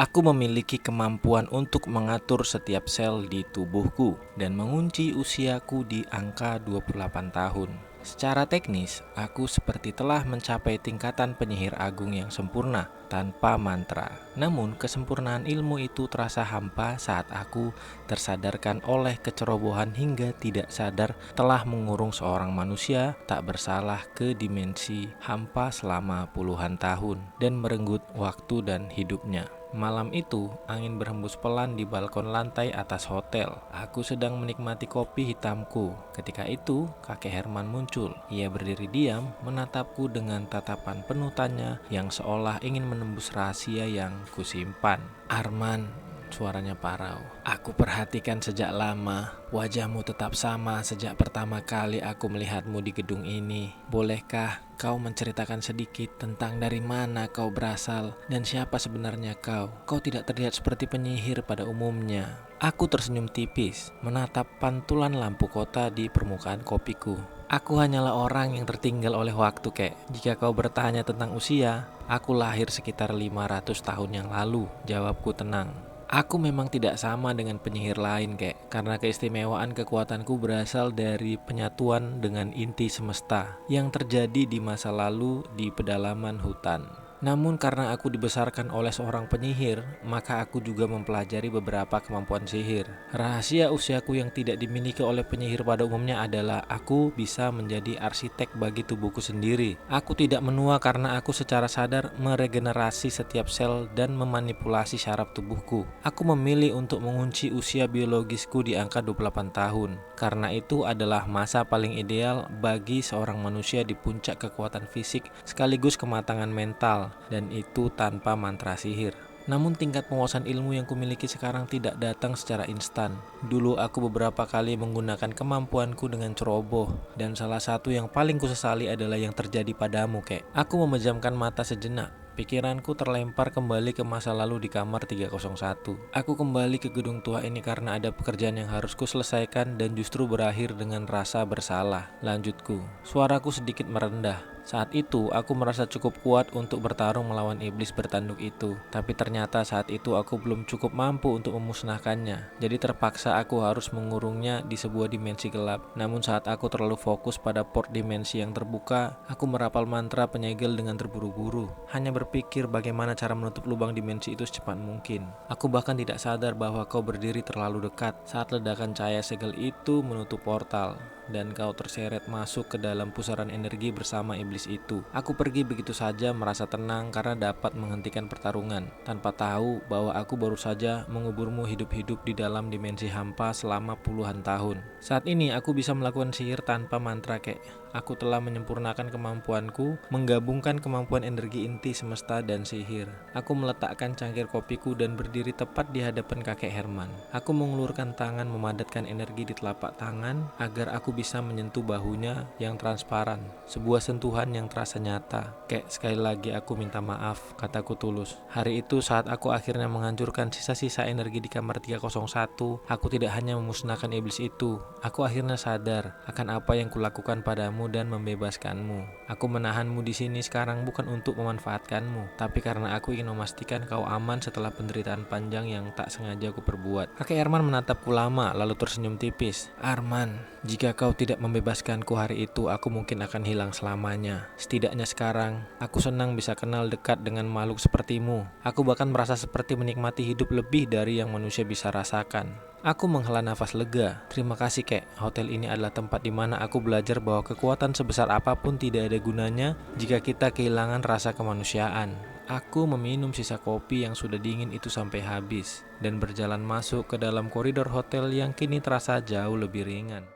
Aku memiliki kemampuan untuk mengatur setiap sel di tubuhku dan mengunci usiaku di angka 28 tahun. Secara teknis, aku seperti telah mencapai tingkatan penyihir agung yang sempurna tanpa mantra. Namun, kesempurnaan ilmu itu terasa hampa saat aku tersadarkan oleh kecerobohan hingga tidak sadar telah mengurung seorang manusia tak bersalah ke dimensi hampa selama puluhan tahun dan merenggut waktu dan hidupnya. Malam itu, angin berhembus pelan di balkon lantai atas hotel. Aku sedang menikmati kopi hitamku. Ketika itu, kakek Herman muncul. Ia berdiri diam, menatapku dengan tatapan penuh tanya yang seolah ingin menembus rahasia yang kusimpan. Arman, suaranya parau. Aku perhatikan sejak lama. Wajahmu tetap sama sejak pertama kali aku melihatmu di gedung ini. Bolehkah kau menceritakan sedikit tentang dari mana kau berasal dan siapa sebenarnya kau? Kau tidak terlihat seperti penyihir pada umumnya. Aku tersenyum tipis, menatap pantulan lampu kota di permukaan kopiku. Aku hanyalah orang yang tertinggal oleh waktu, kek. Jika kau bertanya tentang usia, aku lahir sekitar 500 tahun yang lalu. Jawabku tenang. Aku memang tidak sama dengan penyihir lain, kek, karena keistimewaan kekuatanku berasal dari penyatuan dengan inti semesta yang terjadi di masa lalu di pedalaman hutan. Namun karena aku dibesarkan oleh seorang penyihir, maka aku juga mempelajari beberapa kemampuan sihir. Rahasia usiaku yang tidak dimiliki oleh penyihir pada umumnya adalah aku bisa menjadi arsitek bagi tubuhku sendiri. Aku tidak menua karena aku secara sadar meregenerasi setiap sel dan memanipulasi syaraf tubuhku. Aku memilih untuk mengunci usia biologisku di angka 28 tahun, karena itu adalah masa paling ideal bagi seorang manusia di puncak kekuatan fisik sekaligus kematangan mental, dan itu tanpa mantra sihir. Namun tingkat penguasaan ilmu yang kumiliki sekarang tidak datang secara instan. Dulu aku beberapa kali menggunakan kemampuanku dengan ceroboh, dan salah satu yang paling kusesali adalah yang terjadi padamu, kek. Aku memejamkan mata sejenak. Pikiranku terlempar kembali ke masa lalu di kamar 301. Aku kembali ke gedung tua ini karena ada pekerjaan yang harus kuselesaikan dan justru berakhir dengan rasa bersalah. Lanjutku, suaraku sedikit merendah. Saat itu, aku merasa cukup kuat untuk bertarung melawan iblis bertanduk itu. Tapi ternyata saat itu aku belum cukup mampu untuk memusnahkannya. Jadi terpaksa aku harus mengurungnya di sebuah dimensi gelap. Namun saat aku terlalu fokus pada port dimensi yang terbuka, aku merapal mantra penyegel dengan terburu-buru. Hanya berpikir bagaimana cara menutup lubang dimensi itu secepat mungkin. Aku bahkan tidak sadar bahwa kau berdiri terlalu dekat saat ledakan cahaya segel itu menutup portal, dan kau terseret masuk ke dalam pusaran energi bersama iblis itu. Aku pergi begitu saja merasa tenang karena dapat menghentikan pertarungan, tanpa tahu bahwa aku baru saja menguburmu hidup-hidup di dalam dimensi hampa selama puluhan tahun. Saat ini aku bisa melakukan sihir tanpa mantra, kek. Aku telah menyempurnakan kemampuanku, menggabungkan kemampuan energi inti semesta dan sihir. Aku meletakkan cangkir kopiku dan berdiri tepat di hadapan kakek Herman. Aku mengulurkan tangan memadatkan energi di telapak tangan agar aku bisa menyentuh bahunya yang transparan. Sebuah sentuhan yang terasa nyata. Kek, sekali lagi aku minta maaf, kataku tulus. Hari itu saat aku akhirnya menghancurkan sisa-sisa energi di kamar 301, aku tidak hanya memusnahkan iblis itu. Aku akhirnya sadar akan apa yang kulakukan padamu dan membebaskanmu. Aku menahanmu di sini sekarang bukan untuk memanfaatkanmu, tapi karena aku ingin memastikan kau aman setelah penderitaan panjang yang tak sengaja aku perbuat. Kakek Arman menatapku lama, lalu tersenyum tipis. Arman, jika kau tidak membebaskanku hari itu, aku mungkin akan hilang selamanya. Setidaknya sekarang, aku senang bisa kenal dekat dengan makhluk sepertimu. Aku bahkan merasa seperti menikmati hidup lebih dari yang manusia bisa rasakan. Aku menghela nafas lega. Terima kasih, kek. Hotel ini adalah tempat di mana aku belajar bahwa kekuatan sebesar apapun tidak ada gunanya jika kita kehilangan rasa kemanusiaan. Aku meminum sisa kopi yang sudah dingin itu sampai habis dan berjalan masuk ke dalam koridor hotel yang kini terasa jauh lebih ringan.